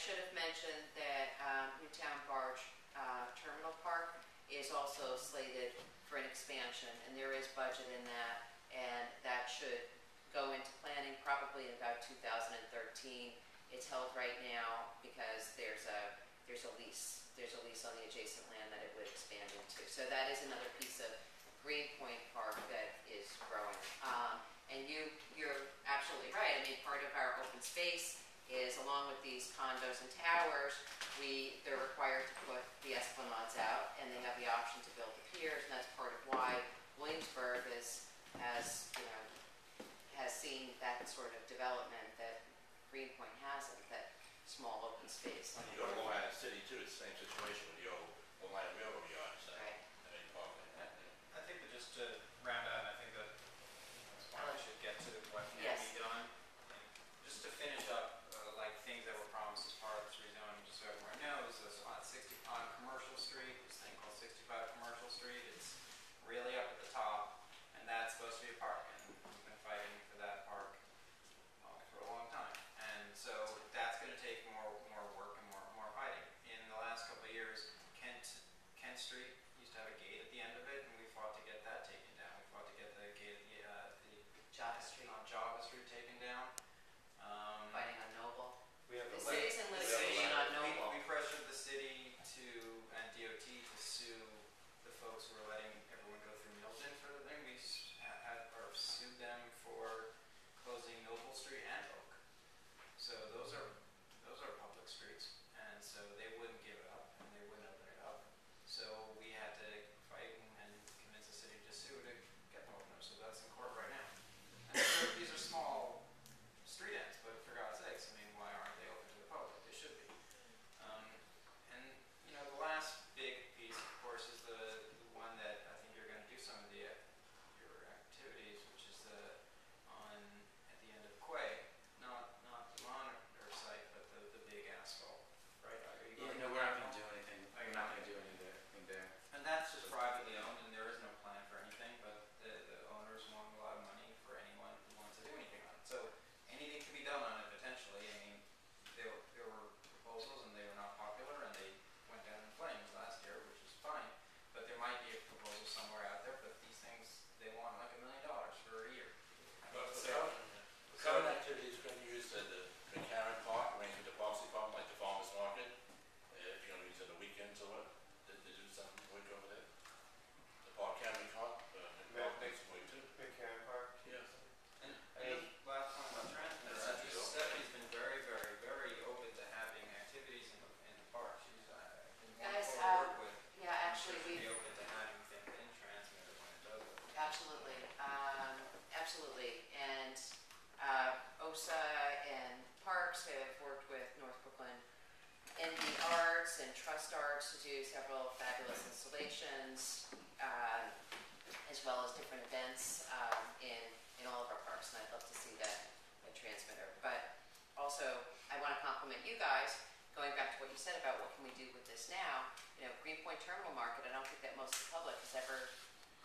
should have mentioned that Newtown Barge Terminal Park is also slated for an expansion, and there is budget in that, and that should go into planning probably in about 2013. It's held right now because there's a lease. There's a lease on the adjacent land that it would expand into. So that is another piece of Greenpoint Park that is growing. And you're absolutely right. I mean, part of our open space is, along with these condos and towers, they're required to put the esplanades out, and they have the option to build the piers, and that's part of why Williamsburg has seen that sort of development that Greenpoint hasn't, that small open space. When you go to Long Island City too, it's the same situation with the old Long Island Railroad yard. So right. I think that just to round out, I think that that's why we should get to what can be done. And just to finish up, like things that were promised as part of this rezoning, just so everyone knows, this on Commercial Street, this thing called 65 Commercial Street, it's really up at the top, and that's supposed to be a park, and we've been fighting for that park for a long time. And so that's going to take more work and more fighting. In the last couple of years, Kent Street used to have a gate at the end of it, and we fought to get that taken down. We fought to get the gate at the Java Street. On Java Street taken down. Fighting on Noble. We have the city's in litigation on Noble. We pressured the city and DOT to sue the folks who were letting everyone go through Milton for the thing. We sued them for closing Noble Street and Oak. So those are public streets, and so they wouldn't give it up, and they wouldn't open it up. So we had to fight and convince the city to sue to get them open. So that's in court right now. And so these are small street ends, but for God's sakes, I mean, why aren't they open to the public? They should be. And you know, the last big piece, of course, is the one that I think you're going to do some of your activities, which is at the end of Quay, not the monitor site, but the big asphalt, right? No, we're not going to do anything. We're not going to do anything there. And that's just privately owned, and there is no plan for anything, but the owners want a lot of money for anyone who wants to do anything on it. So anything can be done on it potentially. I mean, there were proposals, and they were not popular, and they went down in flames last year, which is fine. But there might be a proposal somewhere out there, but these things, they want like $1 million for a year. But the common activities going to be used at the McCarran Park, arranging the Parks Department, like the farmers market. If you're going to use it on the weekends or what, they do something quick over there. The park can be caught, makes way too. McCarran Park. Yes. And last point about transmitter, Stephanie's been very, very, very open to having activities in the park. She's been Guys, wonderful to work with. yeah, actually, She's be open to having things in transmitter when it does it. Absolutely, absolutely. And OSA and Parks have worked with North Brooklyn in the arts and Trust Arts to do several fabulous installations, as well as different events in all of our parks. And I'd love to see that transmitter. But also, I want to compliment you guys. Going back to what you said about what can we do with this now, you know, Greenpoint Terminal Market, I don't think that most of the public has ever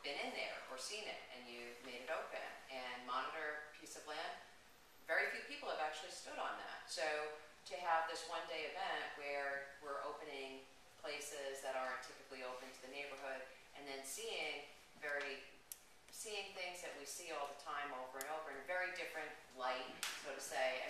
been in there or seen it, and you made it open. And Monitor piece of land, very few people have actually stood on that. So to have this one-day event where we're opening places that aren't typically open to the neighborhood, and then seeing things that we see all the time over and over in a very different light, so to say. I